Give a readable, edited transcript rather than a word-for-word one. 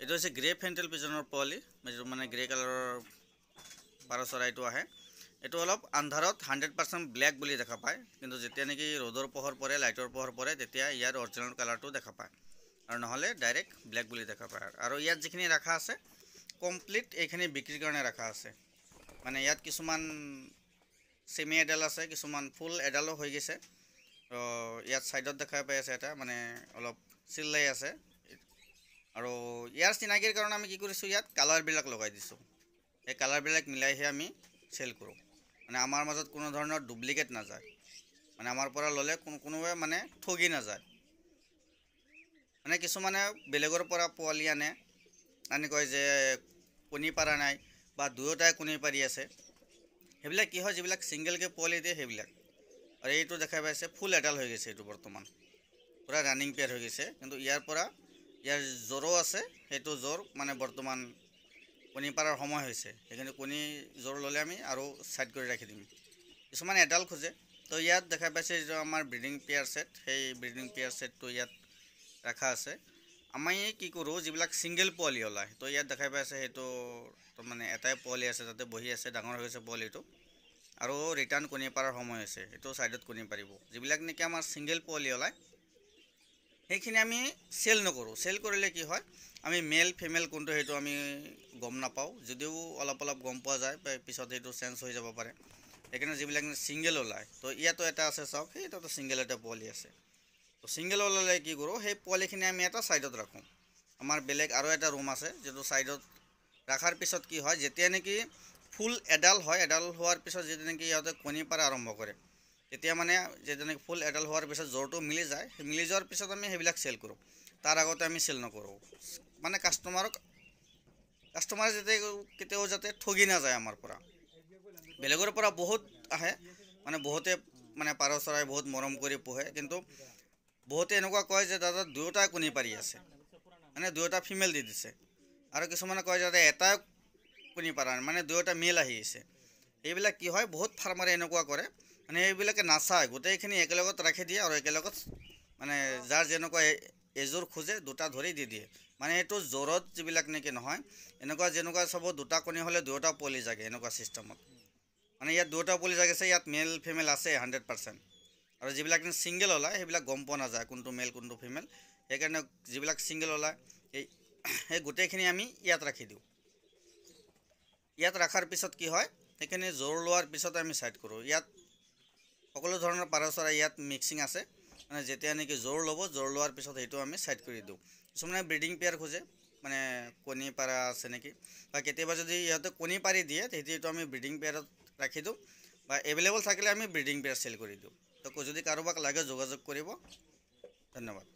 এইটো হৈছে গ্ৰে ফেণ্টেল পিজনৰ পোৱালি, যিটো মানে গ্ৰে কালাৰৰ পাৰ চৰাইটো আহে। এইটো অলপ আন্ধাৰত 100% ব্লেক বুলি দেখা পায়, কিন্তু যেতিয়া নেকি ৰ'দৰ পোহৰ পৰে, লাইটৰ পোহৰ পৰে, তেতিয়া ইয়াৰ অৰিজিনেল কালাৰটো দেখা পায়, আৰু নহ'লে ডাইৰেক্ট ব্লেক বুলি দেখা পায়। আৰু ইয়াত যিখিনি ৰাখা আছে কমপ্লিট এইখিনি বিক্ৰীৰ কাৰণে ৰাখা আছে। মানে ইয়াত কিছুমান চেমি এডাল আছে, কিছুমান ফুল এডালো হৈ গৈছে। ইয়াত ছাইডত দেখা পাই আছে এটা মানে অলপ চিল্লাই আছে। আৰু ইয়াৰ চিনাকিৰ কাৰণে আমি কি কৰিছোঁ, ইয়াত কালাৰবিলাক লগাই দিছোঁ। এই কালাৰবিলাক মিলাইহে আমি চেল কৰোঁ, মানে আমাৰ মাজত কোনো ধৰণৰ ডুপ্লিকেট নাযায়, মানে আমাৰ পৰা ল'লে কোনোৱে মানে ঠগি নাযায়। মানে কিছুমানে বেলেগৰ পৰা পোৱালি আনি কয় যে কণী পাৰা নাই বা দুয়োটাই কণী পাৰি আছে। সেইবিলাক কি হয়, যিবিলাক ছিংগেলকৈ পোৱালি দিয়ে সেইবিলাক। আৰু এইটো দেখা পাইছে ফুল এডাল হৈ গৈছে, এইটো বৰ্তমান পূৰা ৰানিং পেয়াৰ হৈ গৈছে। কিন্তু ইয়াৰ জ্বৰো আছে, সেইটো জ্বৰ মানে বৰ্তমান কণী পাৰাৰ সময় হৈছে। সেইখিনি কণী জ্বৰ ল'লে আমি আৰু ছাইড কৰি ৰাখি দিম। কিছুমান এডাল খোজে, তো ইয়াত দেখা পাইছে যিটো আমাৰ ব্ৰিডিং পেয়াৰ ছেট, সেই ব্ৰিডিং পেয়াৰ ছেটটো ইয়াত ৰাখা আছে। আমি কি কৰোঁ, যিবিলাক ছিংগেল পোৱালি ওলায়, তো ইয়াত দেখা পাই আছে সেইটো তো মানে এটাই পোৱালি আছে, তাতে বহি আছে, ডাঙৰ হৈ গৈছে পোৱালিটো, আৰু ৰিটাৰ্ণ কণী পাৰাৰ সময় হৈছে, সেইটো ছাইডত কণী পাৰিব। যিবিলাক নেকি আমাৰ ছিংগেল পোৱালি ওলায় সেইখিনি আমি চেল নকৰোঁ। চেল কৰিলে কি হয়, আমি মেল ফিমেল কোনটো সেইটো আমি গম নাপাওঁ, যদিও অলপ গম পোৱা যায়, পিছত সেইটো চেঞ্জ হৈ যাব পাৰে। সেইকাৰণে যিবিলাক ছিংগেল ওলায়, তো ইয়াতো এটা আছে চাওক, সেইটোতো ছিংগেল এটা পোৱালি আছে। তো ছিংগল ওলালে কি কৰোঁ, সেই পোৱালিখিনি আমি এটা ছাইডত ৰাখোঁ। আমাৰ বেলেগ আৰু এটা ৰুম আছে, যিটো ছাইডত ৰখাৰ পিছত কি হয়, যেতিয়া নেকি ফুল এডাল হয়, এডাল হোৱাৰ পিছত যেতিয়া নেকি সিহঁতে কণী পাৰা আৰম্ভ কৰে, তেতিয়া মানে যেতিয়া নেকি ফুল এডাল হোৱাৰ পিছত জ্বৰটো মিলি যায়, মিলি যোৱাৰ পিছত আমি সেইবিলাক চেল কৰোঁ। তাৰ আগতে আমি চেল নকৰোঁ, মানে কাষ্টমাৰে কেতিয়াও যাতে ঠগি নাযায় আমাৰ পৰা। বেলেগৰ পৰা বহুত আহে, মানে বহুতে মানে পাৰ চৰাই বহুত মৰম কৰি পোহে, কিন্তু বহুতে এনেকুৱা কয় যে দাদা দুয়োটাই কণী পাৰি আছে, মানে দুয়োটা ফিমেল দি দিছে। আৰু কিছুমানে কয় যে এটাই কণী পাৰা নাই, মানে দুয়োটা মেল আহি আছে। এইবিলাক কি হয়, বহুত ফাৰ্মাৰে এনেকুৱা কৰে, মানে এইবিলাকে নাচায়, গোটেইখিনি একেলগত ৰাখি দিয়ে, আৰু একেলগত মানে যাৰ যেনেকুৱা এযোৰ খোজে দুটা ধৰি দি দিয়ে। মানে এইটো জ্বৰত যিবিলাক নেকি নহয়, যেনেকুৱা চাব দুটা কণী হ'লে দুয়োটা পোৱালি জাগে, এনেকুৱা ছিষ্টেমত। মানে ইয়াত দুয়োটা পোৱালি জাগিছে, ইয়াত মেল ফিমেল আছে 100%। আৰু যিবিলাক ছিংগল ওলায় সেইবিলাক গম পোৱা নাযায় কোনটো মেল কোনটো ফিমেল। সেইকাৰণে যিবিলাক ছিংগল ওলায় সেই গোটেইখিনি আমি ইয়াত ৰাখি দিওঁ। ইয়াত ৰখাৰ পিছত কি হয়, সেইখিনি জ্বৰ লোৱাৰ পিছত আমি ছাইড কৰোঁ। ইয়াত সকলো ধৰণৰ পাৰ চৰাই ইয়াত মিক্সিং আছে, মানে যেতিয়া নেকি জ্বৰ ল'ব, জ্বৰ লোৱাৰ পিছত সেইটো আমি ছাইড কৰি দিওঁ। কিছুমানে ব্ৰিডিং পেয়াৰ খোজে, মানে কণী পাৰা আছে নেকি, বা কেতিয়াবা যদি ইহঁতে কণী পাৰি দিয়ে, তেতিয়াতো আমি ব্ৰিডিং পেয়াৰত ৰাখি দিওঁ, বা এভেইলেবল থাকিলে আমি ব্ৰিডিং পেয়াৰ চেল কৰি দিওঁ। তো যদি কাৰোবাক লাগে যোগাযোগ কৰিব। ধন্যবাদ।